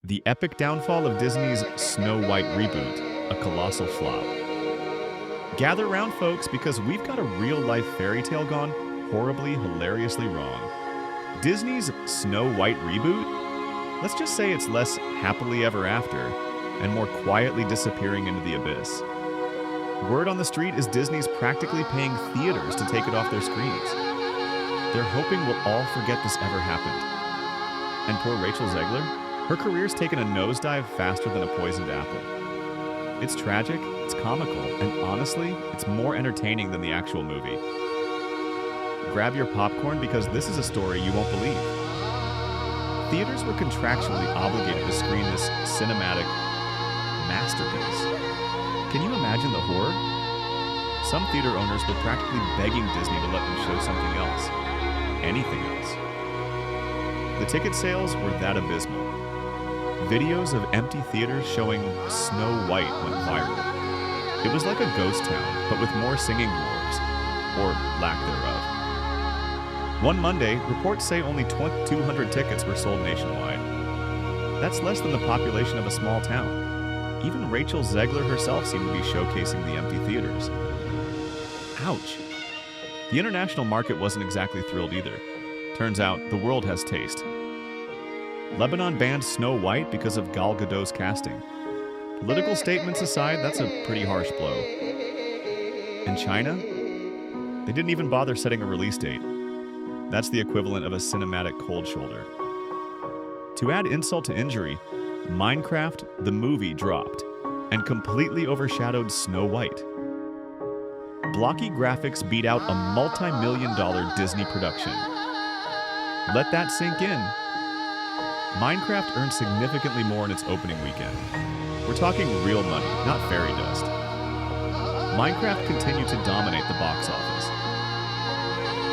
The epic downfall of Disney's Snow White reboot, a colossal flop. Gather round, folks, because we've got a real-life fairy tale gone horribly, hilariously wrong. Disney's Snow White reboot? Let's just say it's less happily ever after and more quietly disappearing into the abyss. Word on the street is Disney's practically paying theaters to take it off their screens. They're hoping we'll all forget this ever happened. And poor Rachel Zegler? Her career's taken a nosedive faster than a poisoned apple. It's tragic, it's comical, and honestly, it's more entertaining than the actual movie. Grab your popcorn because this is a story you won't believe. Theaters were contractually obligated to screen this cinematic masterpiece. Can you imagine the horror? Some theater owners were practically begging Disney to let them show something else. Anything else. The ticket sales were that abysmal. Videos of empty theaters showing Snow White went viral. It was like a ghost town, but with more singing dwarves, or lack thereof. One Monday, reports say only 200 tickets were sold nationwide. That's less than the population of a small town. Even Rachel Zegler herself seemed to be showcasing the empty theaters. Ouch. The international market wasn't exactly thrilled either. Turns out, the world has taste. Lebanon banned Snow White because of Gal Gadot's casting. Political statements aside, that's a pretty harsh blow. In China, they didn't even bother setting a release date. That's the equivalent of a cinematic cold shoulder. To add insult to injury, Minecraft, the movie, dropped and completely overshadowed Snow White. Blocky graphics beat out a multi-million-dollar Disney production. Let that sink in. Minecraft earned significantly more in its opening weekend. We're talking real money, not fairy dust. Minecraft continued to dominate the box office.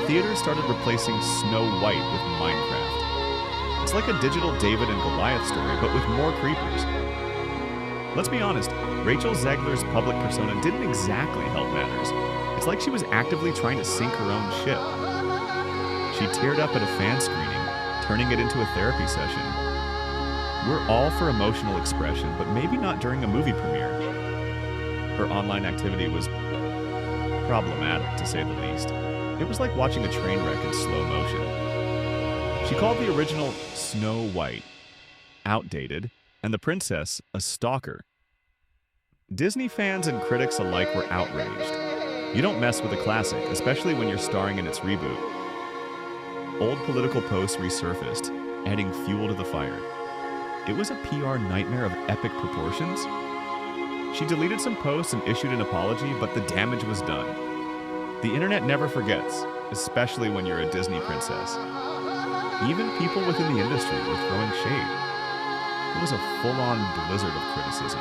Theaters started replacing Snow White with Minecraft. It's like a digital David and Goliath story, but with more creepers. Let's be honest, Rachel Zegler's public persona didn't exactly help matters. It's like she was actively trying to sink her own ship. She teared up at a fan screening, turning it into a therapy session. We're all for emotional expression, but maybe not during a movie premiere. Her online activity was problematic, to say the least. It was like watching a train wreck in slow motion. She called the original Snow White outdated, and the princess a stalker. Disney fans and critics alike were outraged. You don't mess with a classic, especially when you're starring in its reboot. Old political posts resurfaced, adding fuel to the fire. It was a PR nightmare of epic proportions. She deleted some posts and issued an apology, but the damage was done. The internet never forgets, especially when you're a Disney princess. Even people within the industry were throwing shade. It was a full-on blizzard of criticism.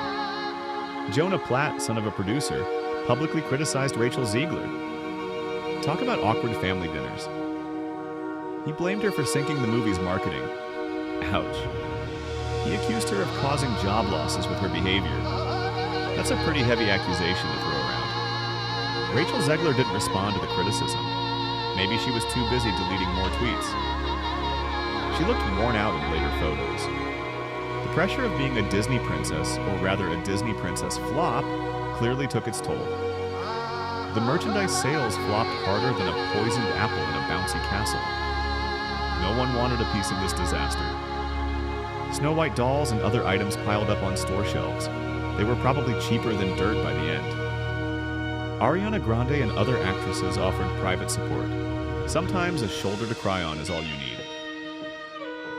Jonah Platt, son of a producer, publicly criticized Rachel Zegler. Talk about awkward family dinners. He blamed her for sinking the movie's marketing. Ouch. He accused her of causing job losses with her behavior. That's a pretty heavy accusation to throw around. Rachel Zegler didn't respond to the criticism. Maybe she was too busy deleting more tweets. She looked worn out in later photos. The pressure of being a Disney princess, or rather a Disney princess flop, clearly took its toll. The merchandise sales flopped harder than a poisoned apple in a bouncy castle. No one wanted a piece of this disaster. Snow White dolls and other items piled up on store shelves. They were probably cheaper than dirt by the end. Ariana Grande and other actresses offered private support. Sometimes a shoulder to cry on is all you need.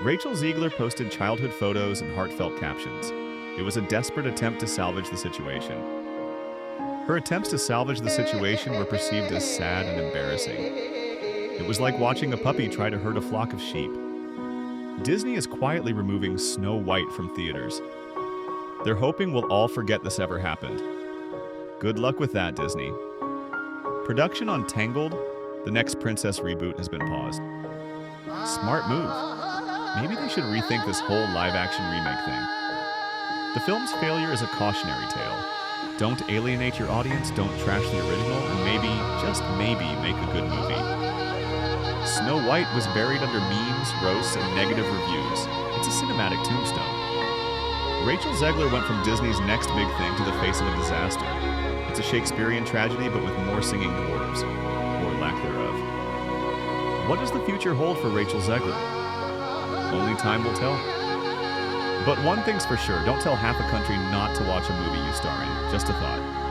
Rachel Zegler posted childhood photos and heartfelt captions. It was a desperate attempt to salvage the situation. Her attempts to salvage the situation were perceived as sad and embarrassing. It was like watching a puppy try to herd a flock of sheep. Disney is quietly removing Snow White from theaters. They're hoping we'll all forget this ever happened. Good luck with that, Disney. Production on Tangled, the next princess reboot, has been paused. Smart move. Maybe they should rethink this whole live-action remake thing. The film's failure is a cautionary tale. Don't alienate your audience, don't trash the original, and maybe, just maybe, make a good movie. Snow White was buried under memes, roasts, and negative reviews. It's a cinematic tombstone. Rachel Zegler went from Disney's next big thing to the face of a disaster. It's a Shakespearean tragedy, but with more singing dwarves, or lack thereof. What does the future hold for Rachel Zegler? Only time will tell. But one thing's for sure, don't tell half a country not to watch a movie you star in. Just a thought.